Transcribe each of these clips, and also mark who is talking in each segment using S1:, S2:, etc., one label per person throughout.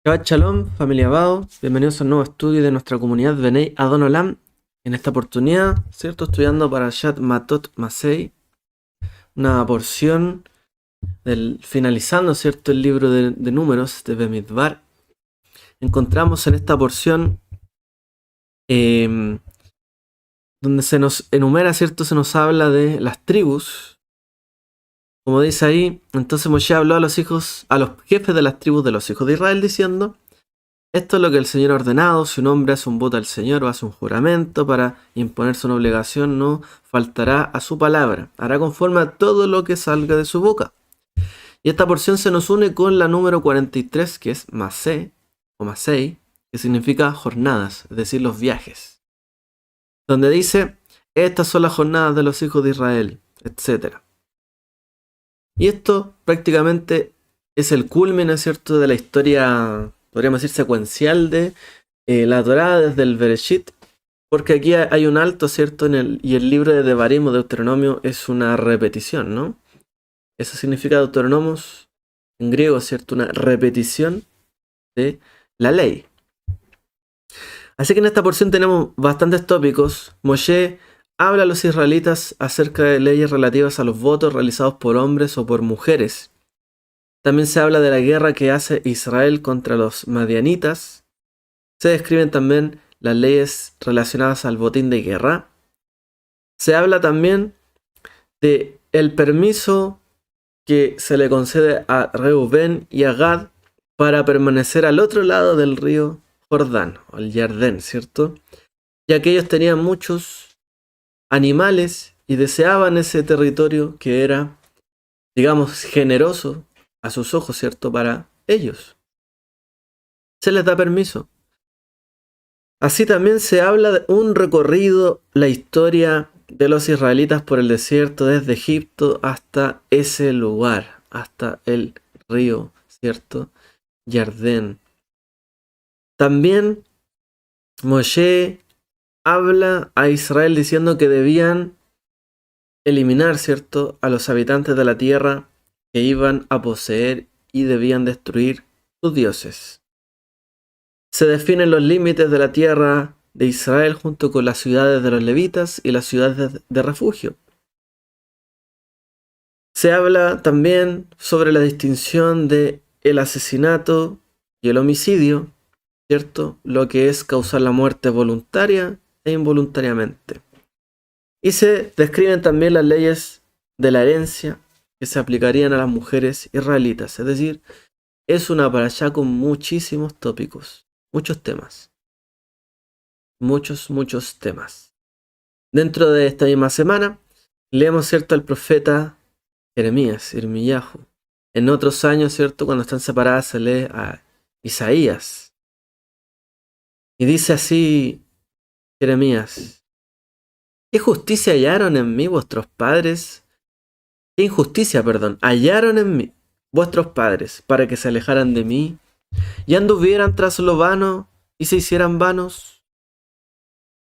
S1: Shabbat Shalom, familia Bao, bienvenidos a un nuevo estudio de nuestra comunidad Benei Adon Olam. En esta oportunidad, ¿cierto? Estudiando para Shat Matot Masei, una porción finalizando, ¿cierto? El libro de números de Bemidbar. Encontramos en esta porción donde se nos enumera, ¿cierto? Se nos habla de las tribus. Como dice ahí, entonces Moshe habló a los jefes de las tribus de los hijos de Israel, diciendo: esto es lo que el Señor ha ordenado: si un hombre hace un voto al Señor o hace un juramento para imponerse una obligación, no faltará a su palabra, hará conforme a todo lo que salga de su boca. Y esta porción se nos une con la número 43, que es Masé, o Masei, que significa jornadas, es decir, los viajes, donde dice: estas son las jornadas de los hijos de Israel, etc. Y esto prácticamente es el culmen, ¿cierto?, de la historia, podríamos decir, secuencial de la Torá desde el Bereshit, porque aquí hay un alto, ¿cierto? Y el libro de Devarim o Deuteronomio es una repetición, ¿no? Eso significa Deuteronomos en griego, ¿cierto? Una repetición de la ley. Así que en esta porción tenemos bastantes tópicos. Moshe habla a los israelitas acerca de leyes relativas a los votos realizados por hombres o por mujeres. También se habla de la guerra que hace Israel contra los madianitas. Se describen también las leyes relacionadas al botín de guerra. Se habla también de el permiso que se le concede a Reubén y a Gad para permanecer al otro lado del río Jordán, o el Jardén, ¿cierto? Ya que ellos tenían muchos animales y deseaban ese territorio que era, digamos, generoso a sus ojos, ¿cierto? Para ellos. Se les da permiso. Así también se habla de un recorrido, la historia de los israelitas por el desierto desde Egipto hasta ese lugar, hasta el río, ¿cierto? Jardén. También Moshe habla a Israel diciendo que debían eliminar, ¿cierto?, a los habitantes de la tierra que iban a poseer y debían destruir sus dioses. Se definen los límites de la tierra de Israel junto con las ciudades de los levitas y las ciudades de refugio. Se habla también sobre la distinción de el asesinato y el homicidio, ¿cierto? Lo que es causar la muerte voluntaria e involuntariamente. Y se describen también las leyes de la herencia que se aplicarían a las mujeres israelitas. Es decir, es una parashá con muchísimos tópicos, muchos temas. Muchos temas. Dentro de esta misma semana, leemos, ¿cierto?, al profeta Jeremías, Irmiyahu. En otros años, ¿cierto?, cuando están separadas, se lee a Isaías. Y dice así Jeremías: ¿qué justicia hallaron en mí vuestros padres? ¿Qué injusticia, perdón, hallaron en mí vuestros padres para que se alejaran de mí y anduvieran tras lo vano y se hicieran vanos?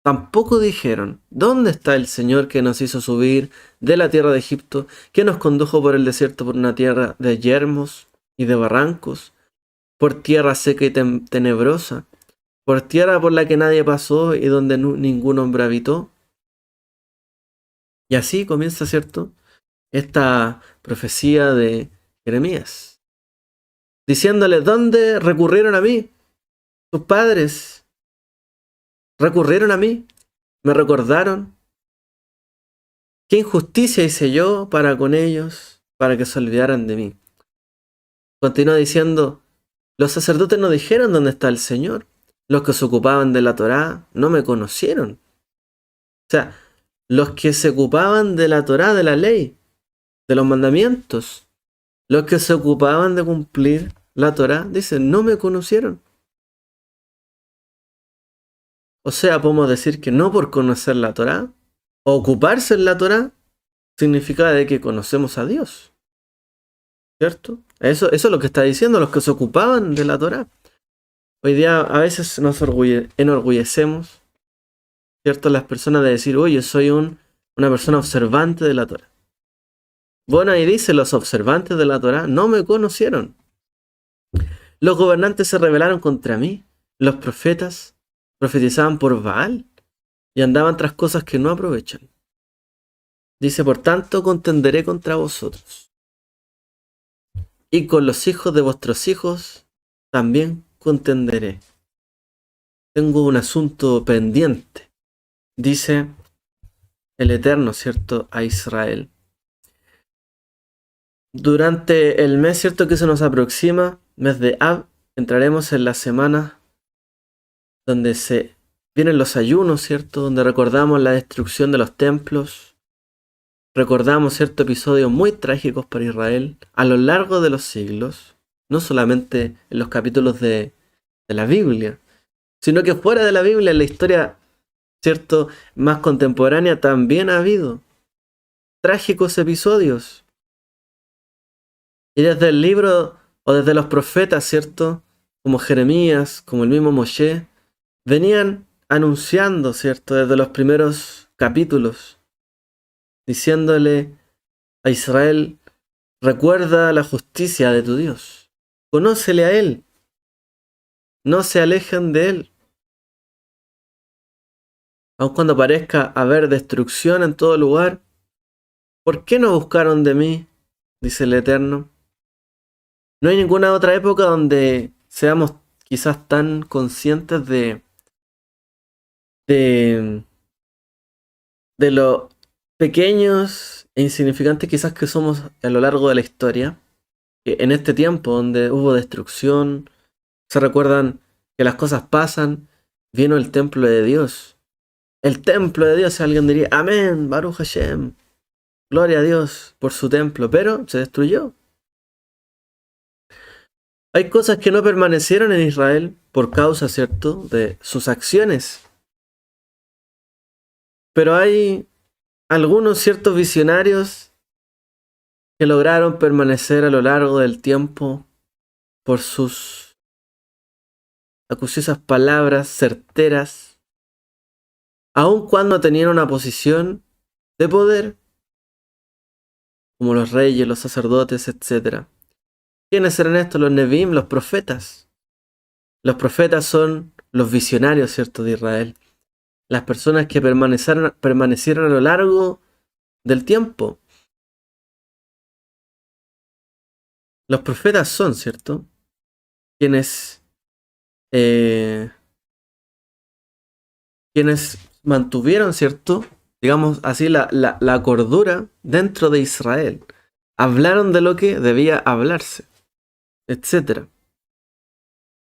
S1: Tampoco dijeron: ¿dónde está el Señor que nos hizo subir de la tierra de Egipto, que nos condujo por el desierto, por una tierra de yermos y de barrancos, por tierra seca y tenebrosa, por tierra por la que nadie pasó y donde ningún hombre habitó? Y así comienza, ¿cierto?, esta profecía de Jeremías, diciéndole: ¿dónde recurrieron a mí? Tus padres recurrieron a mí, me recordaron. ¿Qué injusticia hice yo para con ellos, para que se olvidaran de mí? Continúa diciendo: los sacerdotes no dijeron dónde está el Señor. Los que se ocupaban de la Torá no me conocieron. O sea, los que se ocupaban de la Torá, de la ley, de los mandamientos, los que se ocupaban de cumplir la Torá, dicen, no me conocieron. O sea, podemos decir que no por conocer la Torá, o ocuparse en la Torá, significa de que conocemos a Dios. ¿Cierto? Eso es lo que está diciendo los que se ocupaban de la Torá. Hoy día a veces nos enorgullecemos, ¿cierto?, las personas de decir: oye, soy una persona observante de la Torá. Bueno, ahí dice: los observantes de la Torá no me conocieron. Los gobernantes se rebelaron contra mí. Los profetas profetizaban por Baal y andaban tras cosas que no aprovechan. Dice, por tanto, contenderé contra vosotros. Y con los hijos de vuestros hijos también contenderé. Tengo un asunto pendiente, dice el Eterno, ¿cierto?, a Israel. Durante el mes, ¿cierto?, que se nos aproxima, mes de Ab, entraremos en la semana donde se vienen los ayunos, ¿cierto?, donde recordamos la destrucción de los templos. Recordamos ciertos episodios muy trágicos para Israel a lo largo de los siglos, no solamente en los capítulos de la Biblia, sino que fuera de la Biblia, en la historia, ¿cierto?, más contemporánea, también ha habido trágicos episodios. Y desde el libro o desde los profetas, ¿cierto?, como Jeremías, como el mismo Moshe, venían anunciando, ¿cierto?, desde los primeros capítulos, diciéndole a Israel, recuerda la justicia de tu Dios, conócele a Él, no se alejen de Él. Aun cuando parezca haber destrucción en todo lugar, ¿por qué no buscaron de mí?, dice el Eterno. No hay ninguna otra época donde seamos quizás tan conscientes de, de lo pequeños e insignificantes quizás que somos a lo largo de la historia. Que en este tiempo donde hubo destrucción, se recuerdan que las cosas pasan, vino el templo de Dios. El templo de Dios, alguien diría, amén, Baruch Hashem, gloria a Dios por su templo, pero se destruyó. Hay cosas que no permanecieron en Israel por causa, ¿cierto?, de sus acciones. Pero hay algunos ciertos visionarios que lograron permanecer a lo largo del tiempo por sus acuciosas palabras certeras, aun cuando tenían una posición de poder, como los reyes, los sacerdotes, etc. ¿Quiénes eran estos? Los Nevi'im, los profetas. Los profetas son los visionarios, ¿cierto?, de Israel. Las personas que permanecieron a lo largo del tiempo. Los profetas son, ¿cierto?, quienes, quienes mantuvieron, ¿cierto?, digamos así, la cordura dentro de Israel. Hablaron de lo que debía hablarse, etc.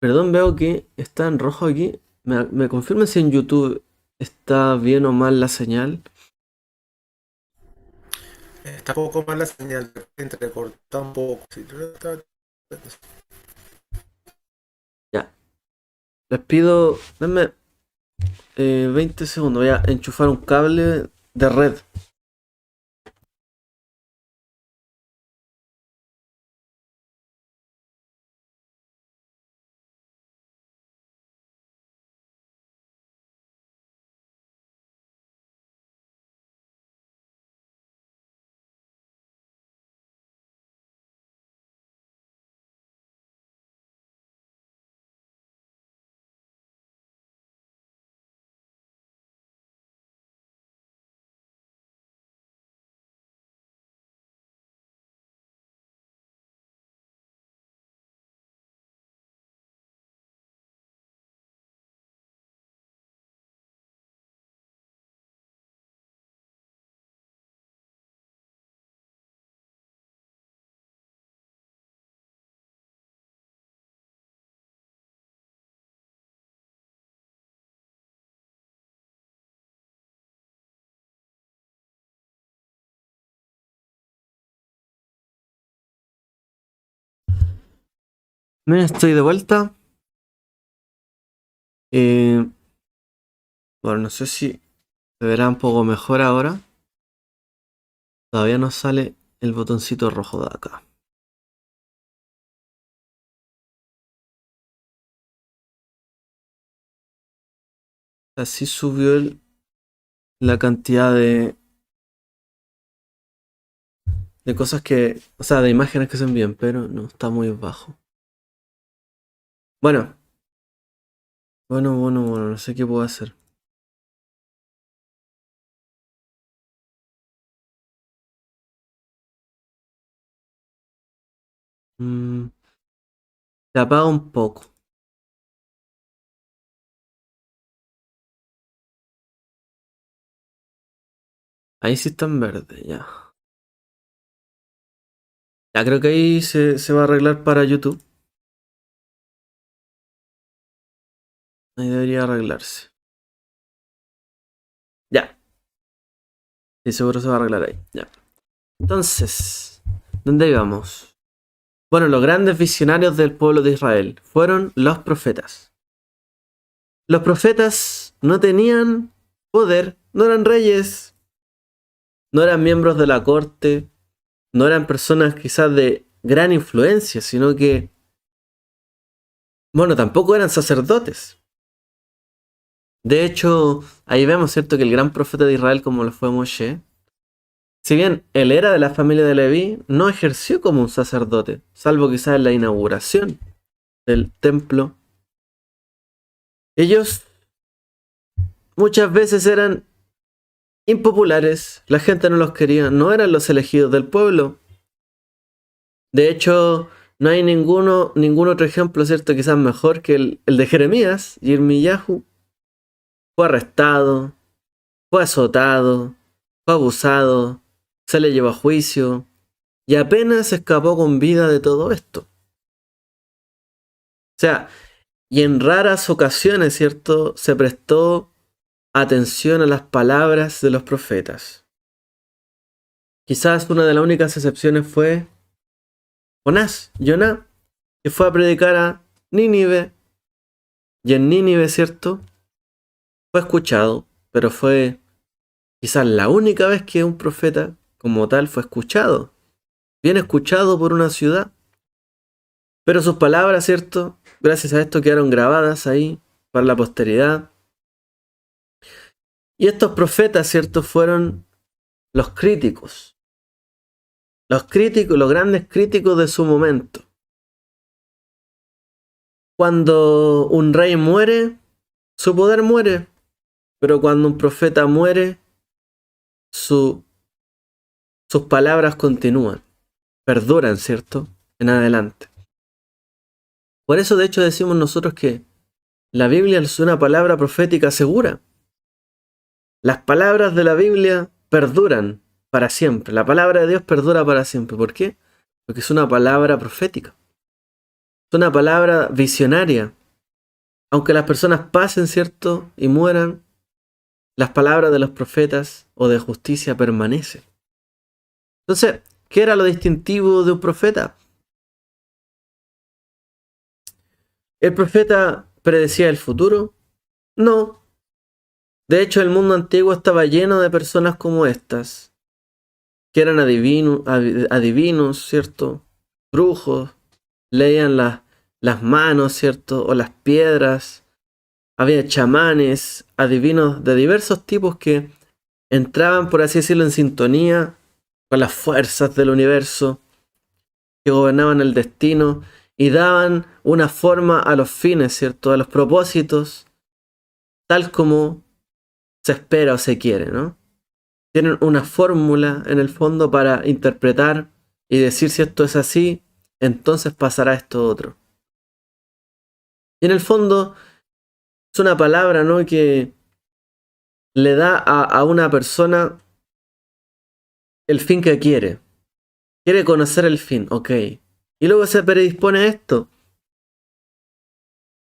S1: Perdón, veo que está en rojo aquí. ¿Me confirman si en YouTube está bien o mal la señal?
S2: Está un poco mal la señal, entrecorta un poco. Sí.
S1: Ya. Les pido, denme 20 segundos. Voy a enchufar un cable de red. Me estoy de vuelta. Eh, bueno, no sé si se verá un poco mejor ahora. Todavía no sale el botoncito rojo de acá. Así subió la cantidad de cosas que, o sea, de imágenes que se envían, pero no, está muy bajo. Bueno, bueno, no sé qué puedo hacer. Mm, Se apaga un poco. Ahí sí está en verde, ya. Ya creo que ahí se va a arreglar para YouTube. Ahí debería arreglarse. Ya, y seguro se va a arreglar ahí. Ya. Entonces, ¿dónde íbamos? Bueno, los grandes visionarios del pueblo de Israel fueron los profetas. Los profetas no tenían poder, no eran reyes, no eran miembros de la corte, no eran personas quizás de gran influencia, sino que, bueno, tampoco eran sacerdotes. De hecho, ahí vemos, ¿cierto?, que el gran profeta de Israel, como lo fue Moshe, si bien él era de la familia de Leví, no ejerció como un sacerdote, salvo quizás en la inauguración del templo. Ellos muchas veces eran impopulares, la gente no los quería, no eran los elegidos del pueblo. De hecho, no hay ningún otro ejemplo, ¿cierto? Quizás mejor que el de Jeremías. Yirmiyahu fue arrestado, fue azotado, fue abusado, se le llevó a juicio y apenas escapó con vida de todo esto. O sea, y en raras ocasiones, ¿cierto?, se prestó atención a las palabras de los profetas. Quizás una de las únicas excepciones fue Jonás, que fue a predicar a Nínive. Y en Nínive, ¿cierto?, fue escuchado, pero fue quizás la única vez que un profeta como tal fue escuchado. Bien escuchado por una ciudad. Pero sus palabras, ¿cierto?, gracias a esto quedaron grabadas ahí para la posteridad. Y estos profetas, ¿cierto?, fueron los críticos. Los críticos, los grandes críticos de su momento. Cuando un rey muere, su poder muere. Pero cuando un profeta muere, sus palabras continúan, perduran, ¿cierto?, en adelante. Por eso, de hecho, decimos nosotros que la Biblia es una palabra profética segura. Las palabras de la Biblia perduran para siempre. La palabra de Dios perdura para siempre. ¿Por qué? Porque es una palabra profética. Es una palabra visionaria. Aunque las personas pasen, ¿cierto?, y mueran, las palabras de los profetas o de justicia permanecen. Entonces, ¿qué era lo distintivo de un profeta? ¿El profeta predecía el futuro? No. De hecho, el mundo antiguo estaba lleno de personas como estas, que eran adivinos, ¿cierto? Brujos, leían las manos, ¿cierto?, o las piedras. Había chamanes, adivinos de diversos tipos que entraban, por así decirlo, en sintonía con las fuerzas del universo, que gobernaban el destino y daban una forma a los fines, ¿cierto?, a los propósitos, tal como se espera o se quiere, ¿no? Tienen una fórmula en el fondo para interpretar y decir si esto es así, entonces pasará esto otro. Y en el fondo es una palabra, ¿no?, que le da a una persona el fin que quiere. Quiere conocer el fin, ok. Y luego se predispone a esto.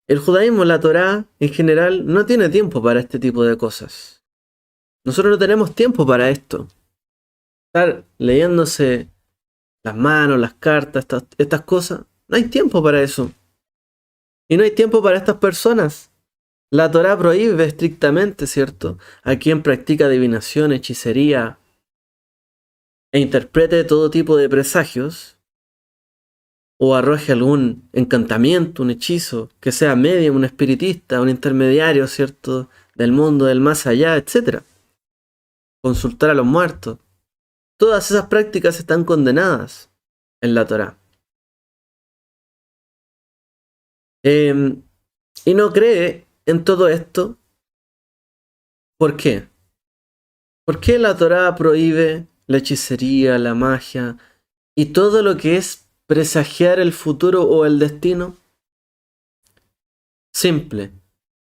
S1: El judaísmo, la Torá, en general, no tiene tiempo para este tipo de cosas. Nosotros no tenemos tiempo para esto. Estar leyéndose las manos, las cartas, estas cosas. No hay tiempo para eso. Y no hay tiempo para estas personas. La Torá prohíbe estrictamente, ¿cierto?, a quien practica adivinación, hechicería e interprete todo tipo de presagios o arroje algún encantamiento, un hechizo, que sea medium, un espiritista, un intermediario, ¿cierto?, del mundo del más allá, etc. Consultar a los muertos. Todas esas prácticas están condenadas en la Torá. Y no cree en todo esto. ¿Por qué? ¿Por qué la Torá prohíbe la hechicería, la magia y todo lo que es presagiar el futuro o el destino? Simple,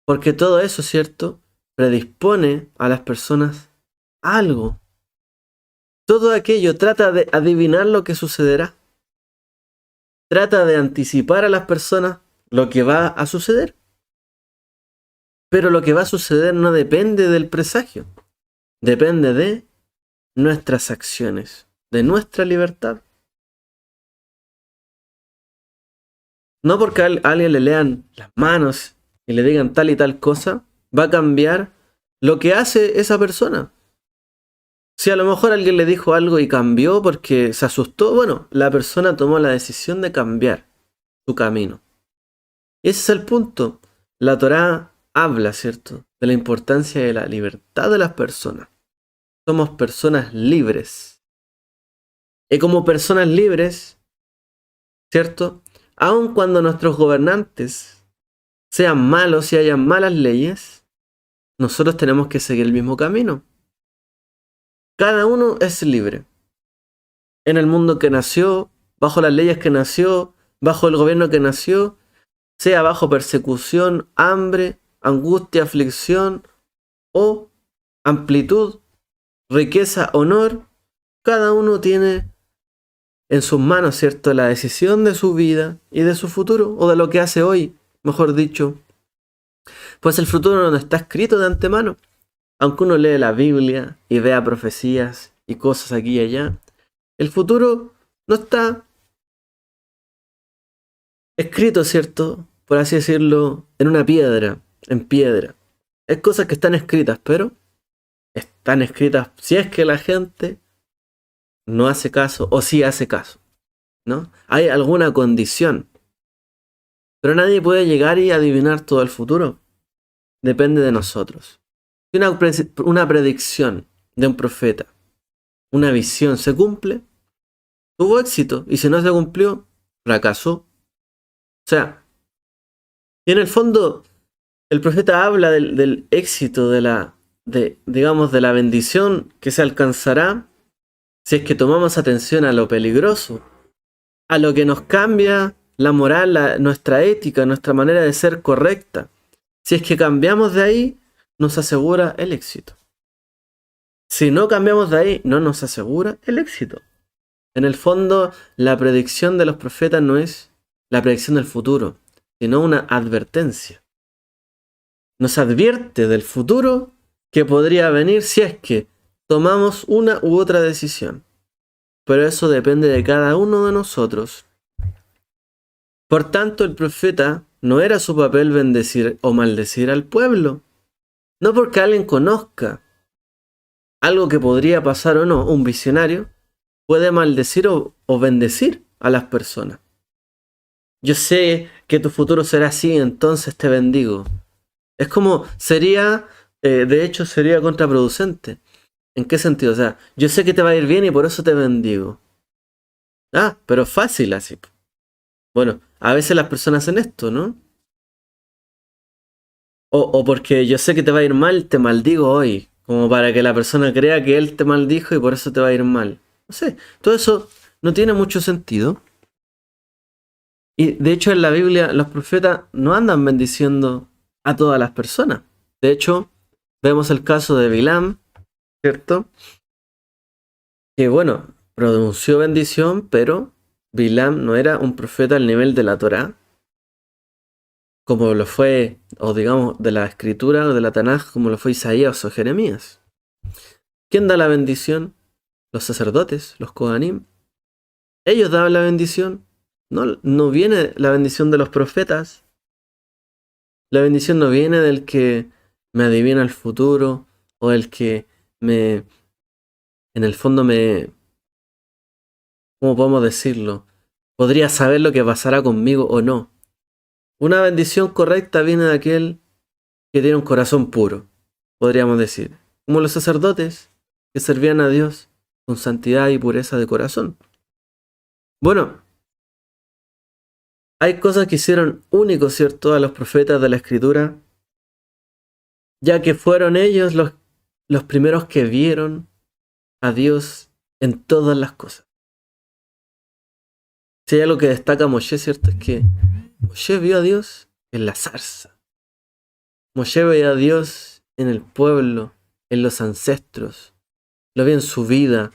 S1: porque todo eso, ¿cierto?, predispone a las personas a algo. Todo aquello trata de adivinar lo que sucederá. Trata de anticipar a las personas lo que va a suceder. Pero lo que va a suceder no depende del presagio. Depende de nuestras acciones, de nuestra libertad. No porque a alguien le lean las manos y le digan tal y tal cosa, va a cambiar lo que hace esa persona. Si a lo mejor alguien le dijo algo y cambió porque se asustó, bueno, la persona tomó la decisión de cambiar su camino. Y ese es el punto. La Torá habla, ¿cierto?, de la importancia de la libertad de las personas. Somos personas libres. Y como personas libres, ¿cierto?, aun cuando nuestros gobernantes sean malos y hayan malas leyes, nosotros tenemos que seguir el mismo camino. Cada uno es libre. En el mundo que nació, bajo las leyes que nació, bajo el gobierno que nació, sea bajo persecución, hambre, angustia, aflicción o amplitud, riqueza, honor, cada uno tiene en sus manos, ¿cierto?, la decisión de su vida y de su futuro, o de lo que hace hoy, mejor dicho. Pues el futuro no está escrito de antemano. Aunque uno lee la Biblia y vea profecías y cosas aquí y allá, el futuro no está escrito, ¿cierto?, por así decirlo, en una piedra, en piedra. Es cosas que están escritas, pero están escritas si es que la gente no hace caso o sí hace caso, ¿no? Hay alguna condición, pero nadie puede llegar y adivinar todo el futuro. Depende de nosotros. Si una predicción de un profeta, una visión se cumple, tuvo éxito, y si no se cumplió, fracasó. O sea, y en el fondo, el profeta habla del éxito, digamos, de la bendición que se alcanzará si es que tomamos atención a lo peligroso, a lo que nos cambia la moral, nuestra ética, nuestra manera de ser correcta. Si es que cambiamos de ahí, nos asegura el éxito. Si no cambiamos de ahí, no nos asegura el éxito. En el fondo, la predicción de los profetas no es la predicción del futuro, sino una advertencia. Nos advierte del futuro que podría venir si es que tomamos una u otra decisión. Pero eso depende de cada uno de nosotros. Por tanto, el profeta no era su papel bendecir o maldecir al pueblo. No porque alguien conozca algo que podría pasar o no, un visionario puede maldecir o bendecir a las personas. Yo sé que tu futuro será así, entonces te bendigo. Es como, de hecho sería contraproducente. ¿En qué sentido? O sea, yo sé que te va a ir bien y por eso te bendigo. Ah, pero fácil así. Bueno, a veces las personas hacen esto, ¿no? O porque yo sé que te va a ir mal, te maldigo hoy. Como para que la persona crea que él te maldijo y por eso te va a ir mal. No sé, todo eso no tiene mucho sentido. Y de hecho en la Biblia los profetas no andan bendiciendo a todas las personas. De hecho, vemos el caso de Bilam, ¿cierto? Que bueno, pronunció bendición, pero Bilam no era un profeta al nivel de la Torá, como lo fue, o digamos, de la escritura o de la Tanaj, como lo fue Isaías o Jeremías. ¿Quién da la bendición? Los sacerdotes, los Kohanim. Ellos daban la bendición. No viene la bendición de los profetas. La bendición no viene del que me adivina el futuro o el que en el fondo ¿cómo podemos decirlo? Podría saber lo que pasará conmigo o no. Una bendición correcta viene de aquel que tiene un corazón puro, podríamos decir. Como los sacerdotes que servían a Dios con santidad y pureza de corazón. Bueno, Hay cosas que hicieron únicos, ¿cierto?, a los profetas de la Escritura, ya que fueron ellos los primeros que vieron a Dios en todas las cosas. Si hay algo que destaca Moshe, ¿cierto?, es que Moshe vio a Dios en la zarza. Moshe veía a Dios en el pueblo, en los ancestros. Lo vio en su vida,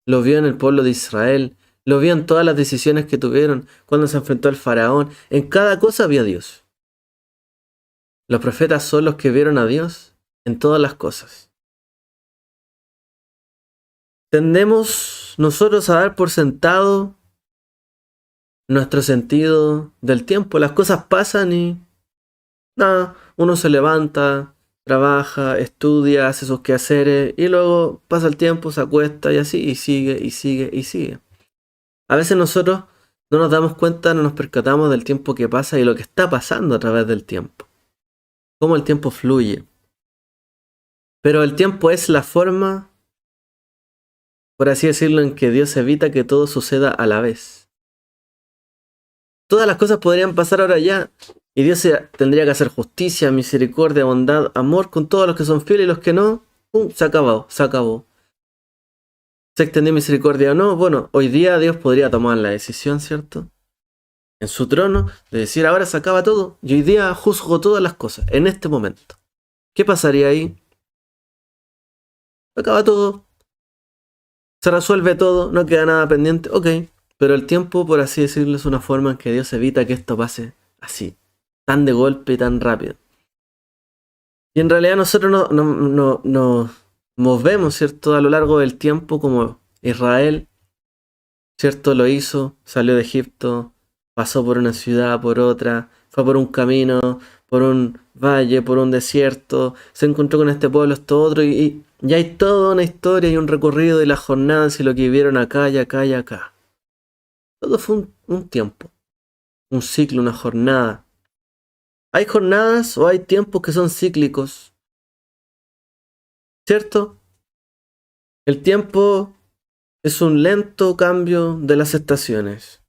S1: lo vio en el pueblo de Israel, lo vio en todas las decisiones que tuvieron, cuando se enfrentó al faraón. En cada cosa vio a Dios. Los profetas son los que vieron a Dios en todas las cosas. Tendemos nosotros a dar por sentado nuestro sentido del tiempo. Las cosas pasan y nada, uno se levanta, trabaja, estudia, hace sus quehaceres y luego pasa el tiempo, se acuesta y así, y sigue, y sigue, y sigue. A veces nosotros no nos damos cuenta, no nos percatamos del tiempo que pasa y lo que está pasando a través del tiempo. Cómo el tiempo fluye. Pero el tiempo es la forma, por así decirlo, en que Dios evita que todo suceda a la vez. Todas las cosas podrían pasar ahora ya, y Dios tendría que hacer justicia, misericordia, bondad, amor con todos los que son fieles y los que no. Se acabó, se acabó. ¿Se extendió misericordia o no? Bueno, hoy día Dios podría tomar la decisión, ¿cierto?, en su trono, de decir ahora se acaba todo, y hoy día juzgo todas las cosas, en este momento. ¿Qué pasaría ahí? Se acaba todo, se resuelve todo, no queda nada pendiente, ok. Pero el tiempo, por así decirlo, es una forma en que Dios evita que esto pase así, tan de golpe y tan rápido. Y en realidad nosotros nos movemos, ¿cierto?, a lo largo del tiempo como Israel, ¿cierto?, lo hizo, salió de Egipto, pasó por una ciudad, por otra, fue por un camino, por un valle, por un desierto, se encontró con este pueblo, esto otro, y hay toda una historia y un recorrido de las jornadas y lo que vivieron acá y acá y acá. Todo fue un tiempo, un ciclo, una jornada. Hay jornadas o hay tiempos que son cíclicos, ¿cierto? El tiempo es un lento cambio de las estaciones.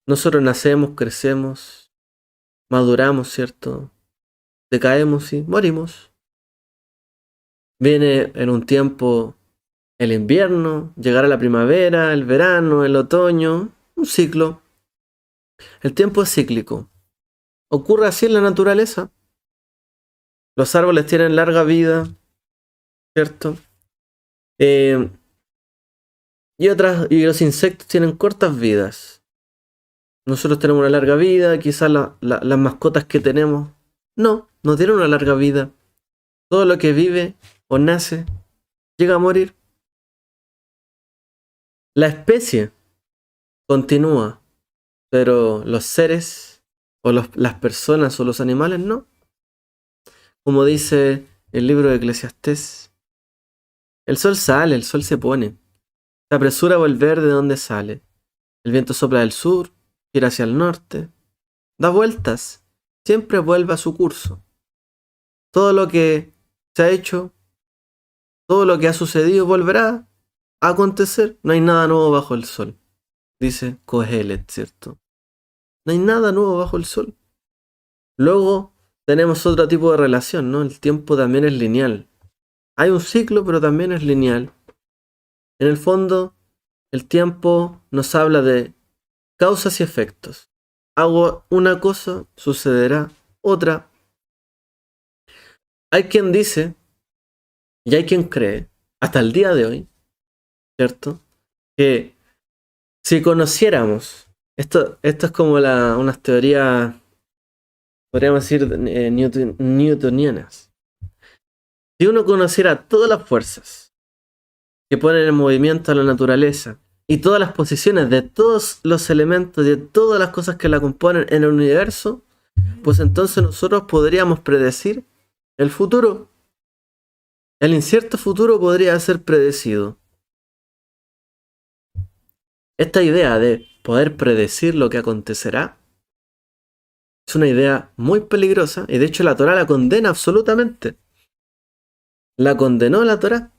S1: Nosotros nacemos, crecemos, maduramos, ¿cierto? Decaemos y morimos. Viene en un tiempo el invierno, llegará la primavera, el verano, el otoño, un ciclo. El tiempo es cíclico. Ocurre así en la naturaleza. Los árboles tienen larga vida, ¿cierto? Y los insectos tienen cortas vidas. Nosotros tenemos una larga vida, quizás las mascotas que tenemos no tienen una larga vida. Todo lo que vive o nace llega a morir. La especie continúa, pero los seres o las personas o los animales no. Como dice el libro de Eclesiastés, el sol sale, el sol se pone, se apresura a volver de donde sale. El viento sopla del sur, gira hacia el norte, da vueltas, siempre vuelve a su curso. Todo lo que se ha hecho, todo lo que ha sucedido volverá a acontecer. No hay nada nuevo bajo el sol, dice Kohelet, ¿cierto? No hay nada nuevo bajo el sol. Luego tenemos otro tipo de relación, ¿no? El tiempo también es lineal. Hay un ciclo, pero también es lineal. En el fondo, el tiempo nos habla de causas y efectos. Hago una cosa, sucederá otra. Hay quien dice, y hay quien cree, hasta el día de hoy, ¿cierto?, que si conociéramos, esto es como unas teorías, podríamos decir, newtonianas. Si uno conociera todas las fuerzas que ponen en movimiento a la naturaleza y todas las posiciones de todos los elementos, de todas las cosas que la componen en el universo, pues entonces nosotros podríamos predecir el futuro. El incierto futuro podría ser predecido. Esta idea de poder predecir lo que acontecerá es una idea muy peligrosa y de hecho la Torá la condena absolutamente. La condenó la Torá,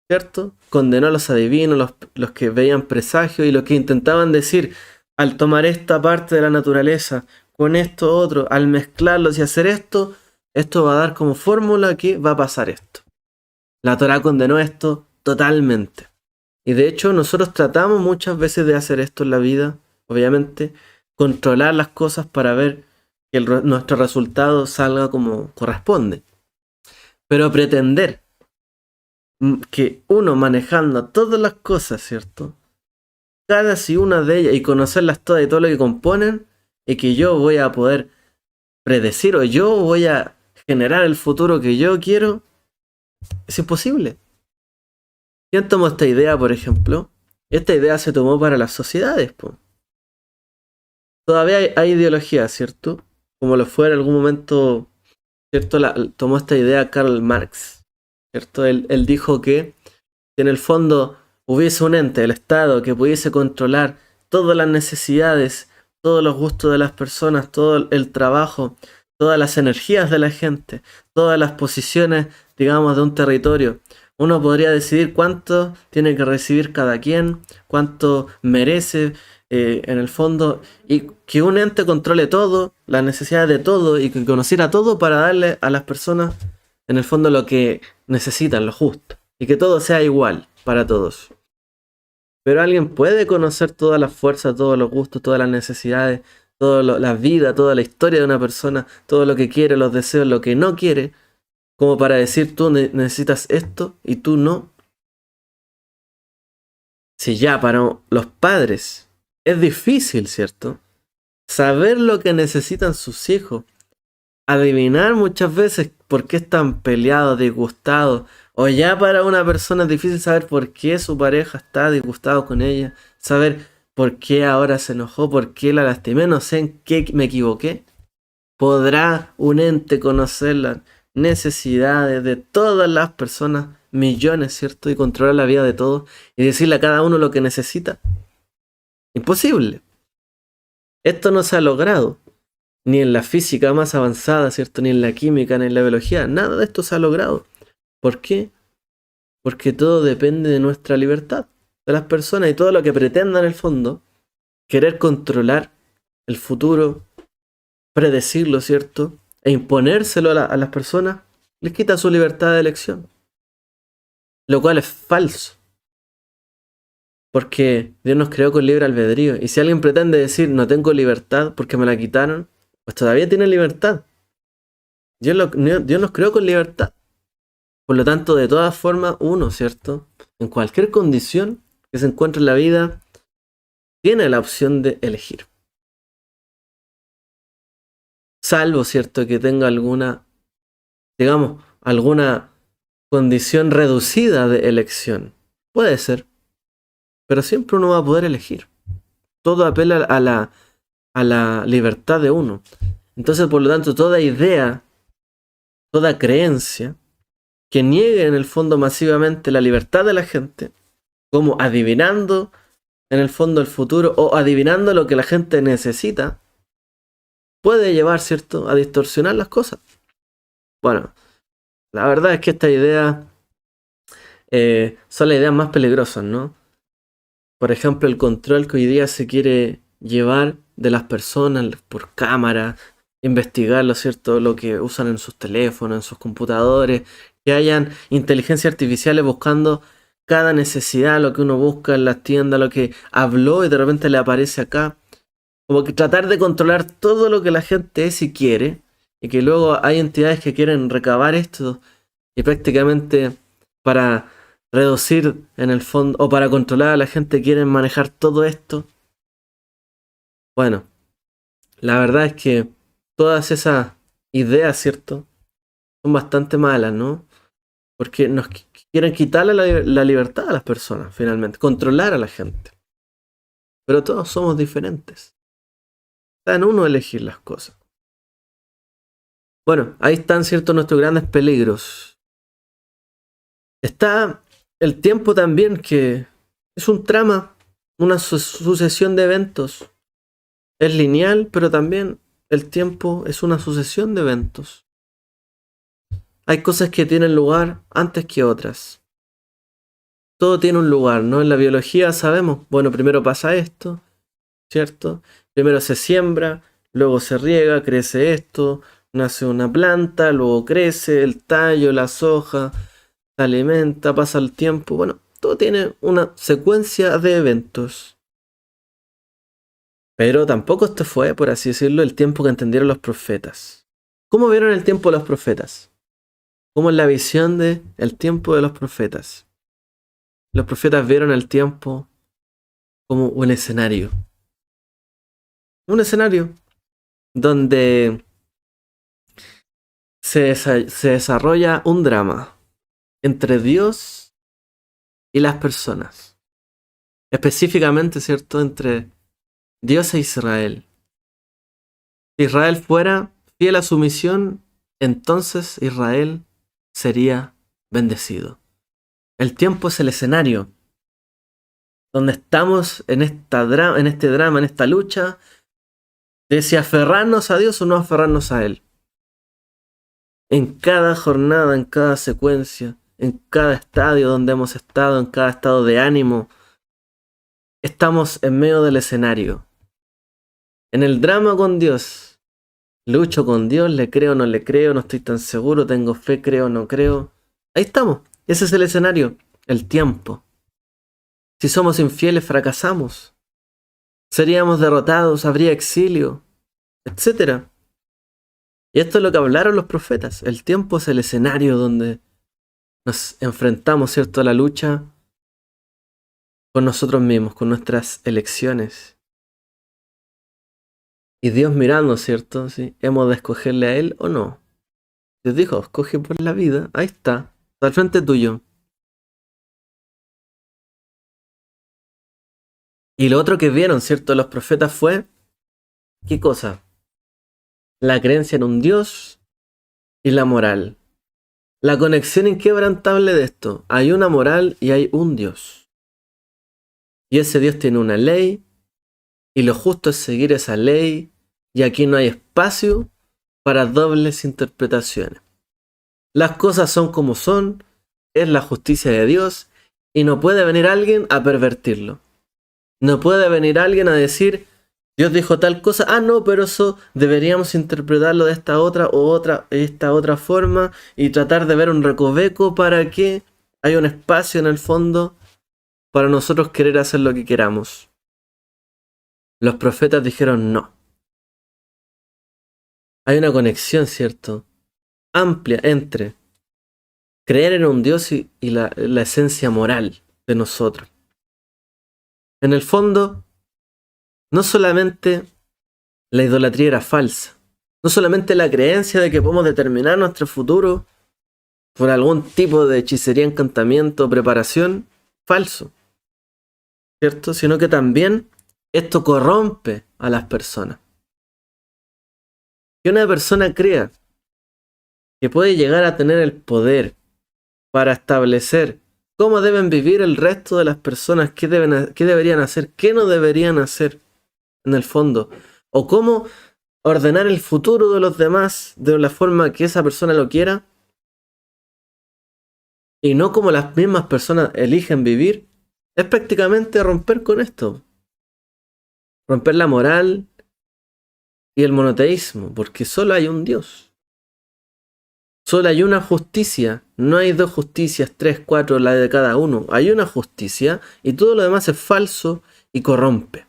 S1: ¿cierto? Condenó a los adivinos, los que veían presagios y los que intentaban decir, al tomar esta parte de la naturaleza con esto otro, al mezclarlos y hacer esto, esto va a dar como fórmula que va a pasar esto. La Torá condenó esto totalmente. Y de hecho nosotros tratamos muchas veces de hacer esto en la vida, obviamente, controlar las cosas para ver que nuestro resultado salga como corresponde. Pero pretender que uno manejando todas las cosas, ¿cierto? Cada y una de ellas y conocerlas todas y todo lo que componen, y que yo voy a poder predecir o yo voy a generar el futuro que yo quiero, es imposible. ¿Quién tomó esta idea, por ejemplo? Esta idea se tomó para las sociedades, po. Todavía hay ideología, ¿cierto? Como lo fue en algún momento, ¿cierto? Tomó esta idea Karl Marx, ¿cierto? Él dijo que si en el fondo hubiese un ente, el Estado, que pudiese controlar todas las necesidades, todos los gustos de las personas, todo el trabajo, todas las energías de la gente, todas las posiciones, digamos, de un territorio, uno podría decidir cuánto tiene que recibir cada quien, cuánto merece, en el fondo, y que un ente controle todo, las necesidades de todo, y que conociera todo para darle a las personas, en el fondo, lo que necesitan, lo justo, y que todo sea igual para todos. Pero alguien puede conocer todas las fuerzas, todos los gustos, todas las necesidades, toda la vida, toda la historia de una persona, todo lo que quiere, los deseos, lo que no quiere, como para decir tú necesitas esto y tú no. Si ya para los padres es difícil, ¿cierto? Saber lo que necesitan sus hijos, adivinar muchas veces por qué están peleados, disgustados, o ya para una persona es difícil saber por qué su pareja está disgustado con ella, saber por qué ahora se enojó, por qué la lastimé, no sé en qué me equivoqué. ¿Podrá un ente conocer las necesidades de todas las personas, millones, ¿cierto? Y controlar la vida de todos y decirle a cada uno lo que necesita? Imposible. Esto no se ha logrado. Ni en la física más avanzada, ¿cierto? Ni en la química, ni en la biología. Nada de esto se ha logrado. ¿Por qué? Porque todo depende de nuestra libertad, de las personas, y todo lo que pretendan en el fondo, querer controlar el futuro, predecirlo, ¿cierto? E imponérselo a las personas, les quita su libertad de elección. Lo cual es falso. Porque Dios nos creó con libre albedrío. Y si alguien pretende decir no tengo libertad porque me la quitaron, pues todavía tiene libertad. Dios nos creó con libertad. Por lo tanto, de todas formas, uno, ¿cierto? En cualquier condición que se encuentre en la vida, tiene la opción de elegir. Salvo, ¿cierto? Que tenga alguna, digamos, alguna condición reducida de elección. Puede ser. Pero siempre uno va a poder elegir. Todo apela a la libertad de uno. Entonces, por lo tanto, toda idea, toda creencia que niegue en el fondo masivamente la libertad de la gente, como adivinando en el fondo el futuro o adivinando lo que la gente necesita, puede llevar, ¿cierto?, a distorsionar las cosas. Bueno, la verdad es que estas ideas son las ideas más peligrosas, ¿no? Por ejemplo, el control que hoy día se quiere llevar de las personas por cámara, investigar, ¿cierto?, lo que usan en sus teléfonos, en sus computadores, que hayan inteligencias artificiales buscando cada necesidad, lo que uno busca en las tiendas, lo que habló y de repente le aparece acá. Como que tratar de controlar todo lo que la gente es y quiere, y que luego hay entidades que quieren recabar esto y prácticamente para reducir en el fondo o para controlar a la gente quieren manejar todo esto. Bueno, la verdad es que todas esas ideas, ¿cierto?, son bastante malas, ¿no? Porque nos quieren quitarle la libertad a las personas, finalmente, controlar a la gente. Pero todos somos diferentes. Está en uno elegir las cosas. Bueno, ahí están, ¿cierto?, nuestros grandes peligros. Está el tiempo también, que es un trama, una sucesión de eventos. Es lineal, pero también el tiempo es una sucesión de eventos. Hay cosas que tienen lugar antes que otras. Todo tiene un lugar, ¿no? En la biología sabemos, bueno, primero pasa esto, ¿cierto? Primero se siembra, luego se riega, crece esto, nace una planta, luego crece el tallo, las hojas, se alimenta, pasa el tiempo. Bueno, todo tiene una secuencia de eventos. Pero tampoco esto fue, por así decirlo, el tiempo que entendieron los profetas. ¿Cómo vieron el tiempo de los profetas? ¿Cómo es la visión del tiempo de los profetas? Los profetas vieron el tiempo como un escenario. Un escenario donde se desarrolla un drama entre Dios y las personas. Específicamente, ¿cierto? Entre Dios e Israel. Si Israel fuera fiel a su misión, entonces Israel sería bendecido. El tiempo es el escenario donde estamos en este drama, en esta lucha de si aferrarnos a Dios o no aferrarnos a Él. En cada jornada, en cada secuencia, en cada estadio donde hemos estado, en cada estado de ánimo, estamos en medio del escenario. En el drama con Dios, lucho con Dios, le creo o no le creo, no estoy tan seguro, tengo fe, creo o no creo. Ahí estamos, ese es el escenario, el tiempo. Si somos infieles, fracasamos. Seríamos derrotados, habría exilio, etc. Y esto es lo que hablaron los profetas. El tiempo es el escenario donde nos enfrentamos, ¿cierto?, a la lucha con nosotros mismos, con nuestras elecciones. Y Dios mirando, ¿cierto? ¿Sí? ¿Hemos de escogerle a Él o no? Dios dijo, escoge por la vida. Ahí está al frente tuyo. Y lo otro que vieron, ¿cierto?, los profetas fue, ¿qué cosa? La creencia en un Dios y la moral. La conexión inquebrantable de esto. Hay una moral y hay un Dios. Y ese Dios tiene una ley, y lo justo es seguir esa ley, y aquí no hay espacio para dobles interpretaciones. Las cosas son como son, es la justicia de Dios, y no puede venir alguien a pervertirlo. No puede venir alguien a decir, Dios dijo tal cosa, no, pero eso deberíamos interpretarlo de esta otra forma, y tratar de ver un recoveco para que haya un espacio en el fondo para nosotros querer hacer lo que queramos. Los profetas dijeron no. Hay una conexión, ¿cierto?, amplia entre creer en un Dios y la esencia moral de nosotros. En el fondo, no solamente la idolatría era falsa, no solamente la creencia de que podemos determinar nuestro futuro por algún tipo de hechicería, encantamiento, preparación, falso, ¿cierto?, sino que también esto corrompe a las personas. Que una persona crea que puede llegar a tener el poder para establecer cómo deben vivir el resto de las personas, qué deberían hacer, qué no deberían hacer en el fondo, o cómo ordenar el futuro de los demás de la forma que esa persona lo quiera, y no como las mismas personas eligen vivir, es prácticamente romper con esto. Romper la moral y el monoteísmo, porque solo hay un Dios. Solo hay una justicia, no hay dos justicias, 3, 4, la de cada uno. Hay una justicia y todo lo demás es falso y corrompe.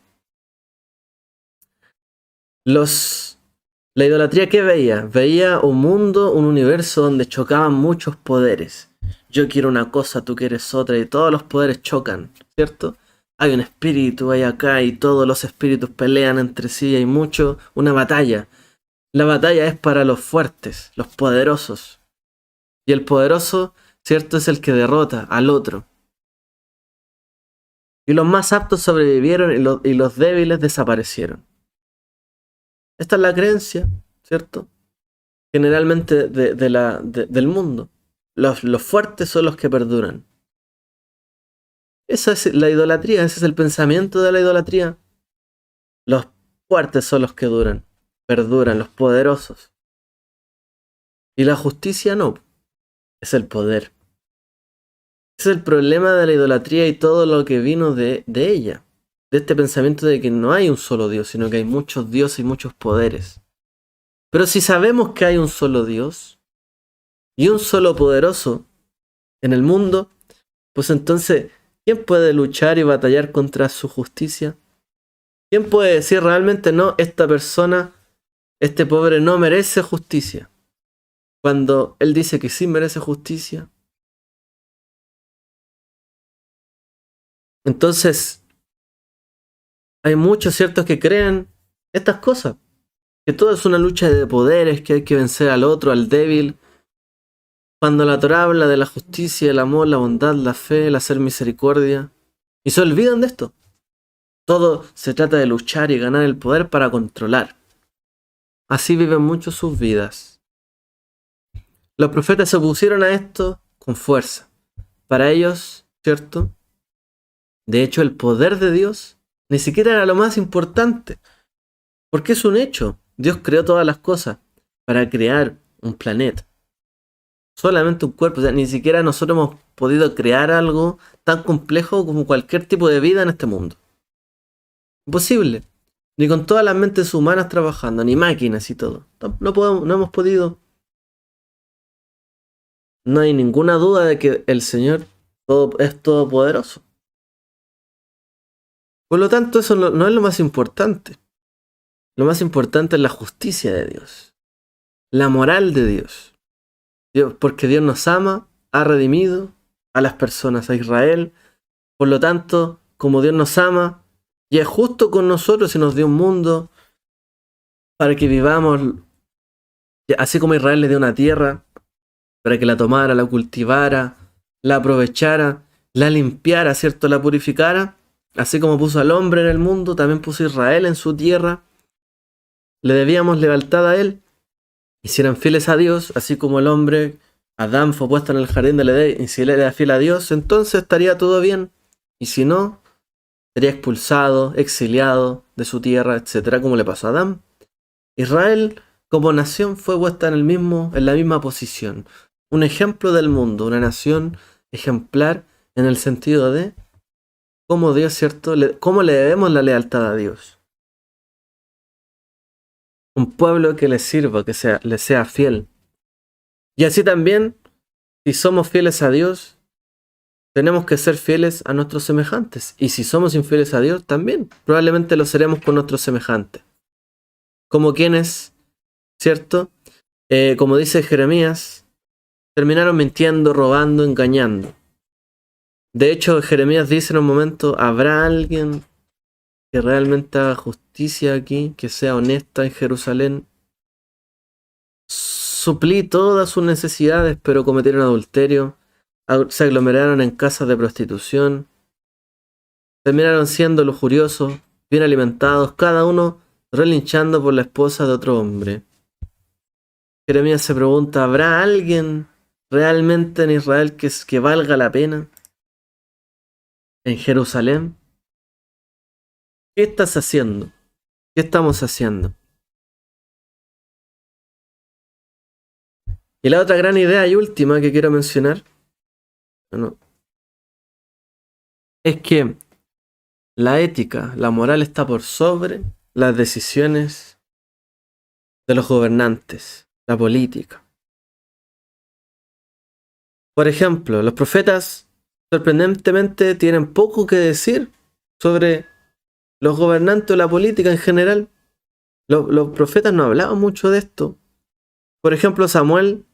S1: La idolatría, ¿qué veía? Veía un mundo, un universo donde chocaban muchos poderes. Yo quiero una cosa, tú quieres otra, y todos los poderes chocan, ¿cierto? Hay un espíritu, hay acá, y todos los espíritus pelean entre sí, hay una batalla. La batalla es para los fuertes, los poderosos. Y el poderoso, ¿cierto?, es el que derrota al otro. Y los más aptos sobrevivieron y los débiles desaparecieron. Esta es la creencia, ¿cierto?, generalmente del mundo. Los fuertes son los que perduran. Esa es la idolatría, ese es el pensamiento de la idolatría. Los fuertes son los que perduran, los poderosos. Y la justicia no, es el poder. Ese es el problema de la idolatría y todo lo que vino de ella. de este pensamiento de que no hay un solo Dios, sino que hay muchos dioses y muchos poderes. Pero si sabemos que hay un solo Dios y un solo poderoso en el mundo, pues entonces, ¿quién puede luchar y batallar contra su justicia? ¿Quién puede decir realmente no, esta persona, este pobre no merece justicia? Cuando él dice que sí merece justicia. Entonces, hay muchos ciertos que creen estas cosas. Que todo es una lucha de poderes, que hay que vencer al otro, al débil. Cuando la Torá habla de la justicia, el amor, la bondad, la fe, el hacer misericordia. Y se olvidan de esto. Todo se trata de luchar y ganar el poder para controlar. Así viven muchos sus vidas. Los profetas se opusieron a esto con fuerza. Para ellos, ¿cierto? De hecho, el poder de Dios ni siquiera era lo más importante. Porque es un hecho. Dios creó todas las cosas para crear un planeta. Solamente un cuerpo. O sea, ni siquiera nosotros hemos podido crear algo tan complejo como cualquier tipo de vida en este mundo. Imposible. Ni con todas las mentes humanas trabajando, ni máquinas y todo. No hemos podido. No hay ninguna duda de que el Señor es todopoderoso. Por lo tanto, eso no es lo más importante. Lo más importante es la justicia de Dios. La moral de Dios. Porque Dios nos ama, ha redimido a las personas, a Israel. Por lo tanto, como Dios nos ama y es justo con nosotros y nos dio un mundo para que vivamos, así como Israel le dio una tierra, para que la tomara, la cultivara, la aprovechara, la limpiara, ¿cierto? La purificara. Así como puso al hombre en el mundo, también puso a Israel en su tierra. Le debíamos lealtad a él. Y si eran fieles a Dios, así como el hombre, Adán fue puesto en el jardín del Edén, y si él era fiel a Dios, entonces estaría todo bien. Y si no, sería expulsado, exiliado de su tierra, etcétera, como le pasó a Adán. Israel, como nación, fue puesta en la misma posición. Un ejemplo del mundo, una nación ejemplar en el sentido de cómo Dios, ¿cierto? Cómo le debemos la lealtad a Dios. Un pueblo que le sirva, que le sea fiel. Y así también, si somos fieles a Dios, tenemos que ser fieles a nuestros semejantes. Y si somos infieles a Dios, también probablemente lo seremos con nuestros semejantes. Como quienes, ¿cierto? Como dice Jeremías, terminaron mintiendo, robando, engañando. De hecho, Jeremías dice en un momento, ¿habrá alguien que realmente haga justicia aquí, que sea honesta en Jerusalén? Suplí todas sus necesidades, pero cometieron adulterio, se aglomeraron en casas de prostitución, terminaron siendo lujuriosos, bien alimentados, cada uno relinchando por la esposa de otro hombre. Jeremías se pregunta, ¿habrá alguien realmente en Israel que valga la pena? ¿En Jerusalén? ¿Qué estás haciendo? ¿Qué estamos haciendo? Y la otra gran idea y última que quiero mencionar, bueno, es que la ética, la moral está por sobre las decisiones de los gobernantes, la política. Por ejemplo, los profetas sorprendentemente tienen poco que decir sobre los gobernantes o la política en general. Los profetas no hablaban mucho de esto. Por ejemplo, Samuel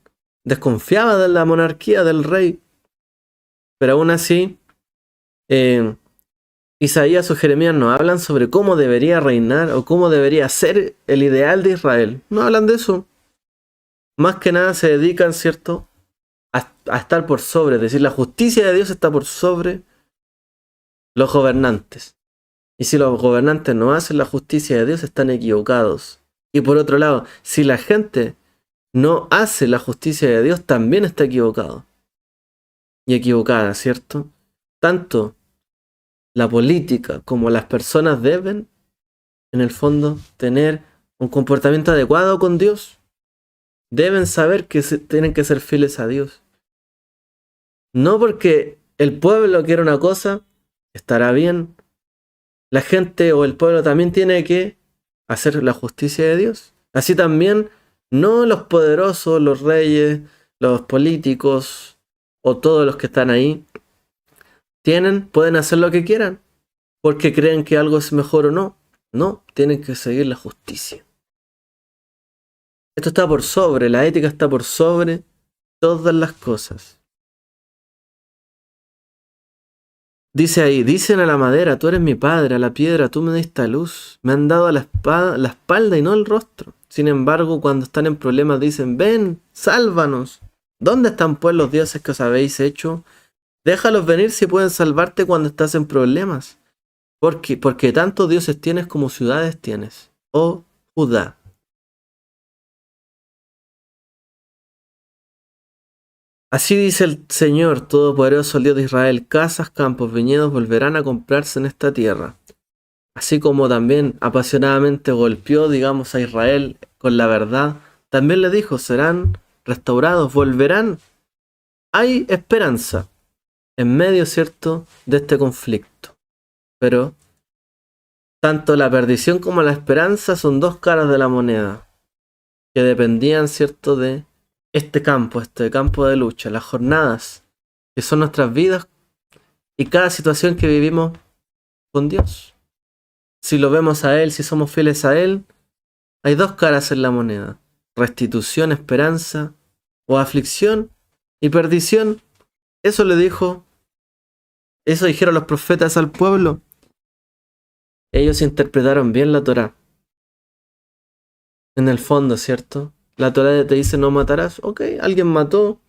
S1: desconfiaba de la monarquía del rey, pero aún así Isaías o Jeremías no hablan sobre cómo debería reinar o cómo debería ser el ideal de Israel. No hablan de eso. Más que nada se dedican, ¿cierto?, a estar por sobre. Es decir, la justicia de Dios está por sobre los gobernantes. Y si los gobernantes no hacen la justicia de Dios, están equivocados. Y por otro lado, si la gente no hace la justicia de Dios, también está equivocado. Y equivocada, ¿cierto? Tanto la política como las personas deben, en el fondo, tener un comportamiento adecuado con Dios. Deben saber que tienen que ser fieles a Dios. No porque el pueblo quiera una cosa, estará bien. la gente o el pueblo también tiene que hacer la justicia de Dios. Así también, no los poderosos, los reyes, los políticos o todos los que están ahí, pueden hacer lo que quieran, porque creen que algo es mejor o no. No, tienen que seguir la justicia. Esto está por sobre, la ética está por sobre todas las cosas. Dice ahí, dicen a la madera, tú eres mi padre, a la piedra, tú me diste a luz. Me han dado la espalda y no el rostro. Sin embargo, cuando están en problemas dicen, ven, sálvanos. ¿Dónde están pues los dioses que os habéis hecho? Déjalos venir si pueden salvarte cuando estás en problemas. Porque tantos dioses tienes como ciudades tienes. Oh Judá. Así dice el Señor Todopoderoso, el Dios de Israel, casas, campos, viñedos volverán a comprarse en esta tierra. Así como también apasionadamente golpeó, digamos, a Israel con la verdad, también le dijo, serán restaurados, volverán. Hay esperanza en medio, ¿cierto?, de este conflicto. Pero tanto la perdición como la esperanza son dos caras de la moneda, que dependían, ¿cierto?, de este campo de lucha, las jornadas, que son nuestras vidas y cada situación que vivimos con Dios. Si lo vemos a Él, si somos fieles a Él, hay dos caras en la moneda: restitución, esperanza, o aflicción y perdición. Eso eso dijeron los profetas al pueblo. Ellos interpretaron bien la Torá. En el fondo, ¿cierto? La Torá te dice no matarás. Ok, alguien mató,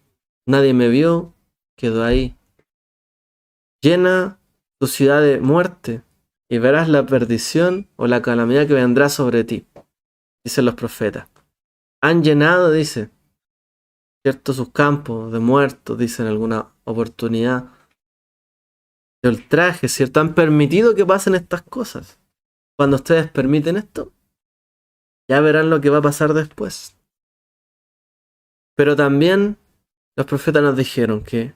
S1: nadie me vio, quedó ahí. Llena tu ciudad de muerte y verás la perdición o la calamidad que vendrá sobre ti, dicen los profetas. Han llenado, dice, ¿cierto?, sus campos de muertos, dice en alguna oportunidad, de ultraje, ¿cierto? Han permitido que pasen estas cosas. Cuando ustedes permiten esto, ya verán lo que va a pasar después. Pero también los profetas nos dijeron que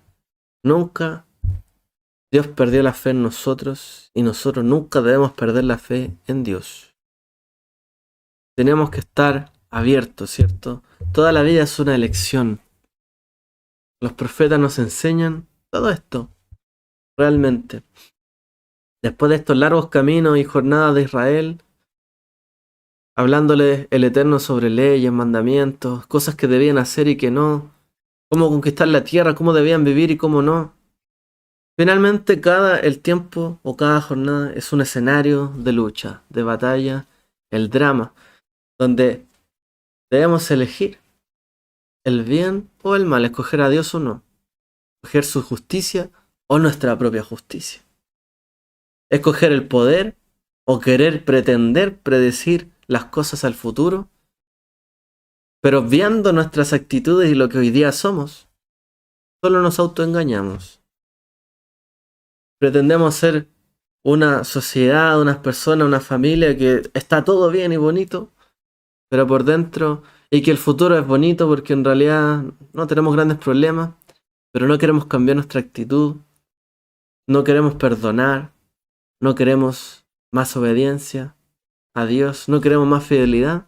S1: nunca Dios perdió la fe en nosotros y nosotros nunca debemos perder la fe en Dios. Tenemos que estar abiertos, ¿cierto? Toda la vida es una elección. Los profetas nos enseñan todo esto, realmente. Después de estos largos caminos y jornadas de Israel, hablándole el Eterno sobre leyes, mandamientos, cosas que debían hacer y que no, cómo conquistar la tierra, cómo debían vivir y cómo no. Finalmente, el tiempo o cada jornada es un escenario de lucha, de batalla, el drama, donde debemos elegir el bien o el mal, escoger a Dios o no, escoger su justicia o nuestra propia justicia, escoger el poder o querer pretender predecir las cosas al futuro, pero obviando nuestras actitudes y lo que hoy día somos, solo nos autoengañamos. Pretendemos ser una sociedad, unas personas, una familia que está todo bien y bonito, pero por dentro, y que el futuro es bonito porque en realidad no tenemos grandes problemas, pero no queremos cambiar nuestra actitud, no queremos perdonar, no queremos más obediencia a Dios, no queremos más fidelidad.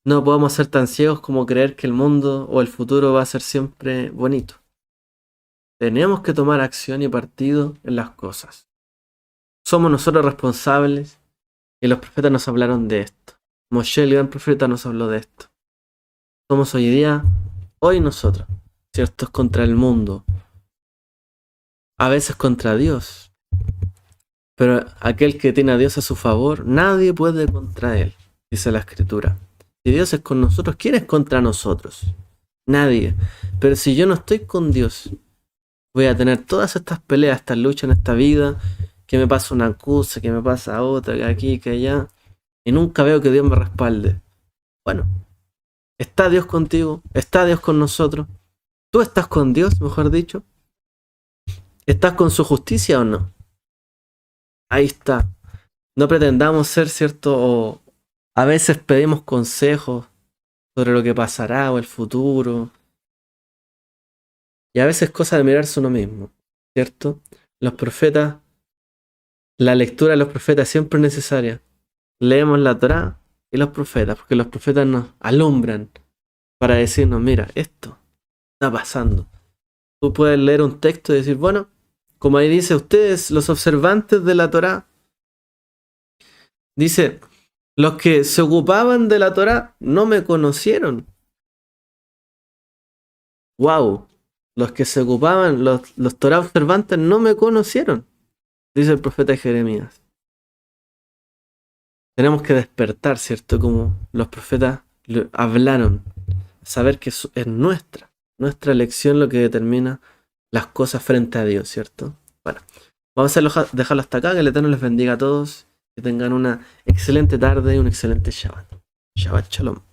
S1: No podemos ser tan ciegos como creer que el mundo o el futuro va a ser siempre bonito. Tenemos que tomar acción y partido en las cosas. Somos nosotros responsables y los profetas nos hablaron de esto. Moshe, el gran profeta, nos habló de esto. Somos hoy nosotros, ¿cierto? Es contra el mundo. A veces contra Dios. Pero aquel que tiene a Dios a su favor, nadie puede contra él, dice la Escritura. Si Dios es con nosotros, ¿quién es contra nosotros? Nadie. Pero si yo no estoy con Dios, voy a tener todas estas peleas, estas luchas en esta vida, que me pasa una cosa, que me pasa otra, que aquí, que allá, y nunca veo que Dios me respalde. Bueno, ¿está Dios contigo? ¿Está Dios con nosotros? ¿Tú estás con Dios, mejor dicho? ¿Estás con su justicia o no? Ahí está. No pretendamos ser, ¿cierto? O a veces pedimos consejos sobre lo que pasará o el futuro. Y a veces es cosa de mirarse uno mismo, ¿cierto? Los profetas la lectura de los profetas siempre es necesaria. Leemos la Torá y los profetas, porque los profetas nos alumbran para decirnos, mira, esto está pasando. Tú puedes leer un texto y decir, bueno, como ahí dice, ustedes, los observantes de la Torá, dice, los que se ocupaban de la Torá no me conocieron. Wow, los que se ocupaban, los Torá observantes no me conocieron, dice el profeta Jeremías. Tenemos que despertar, ¿cierto? Como los profetas hablaron, saber que es nuestra elección lo que determina las cosas frente a Dios, ¿cierto? Bueno, vamos a dejarlo hasta acá, que el Eterno les bendiga a todos, que tengan una excelente tarde y un excelente Shabbat. Shabbat Shalom.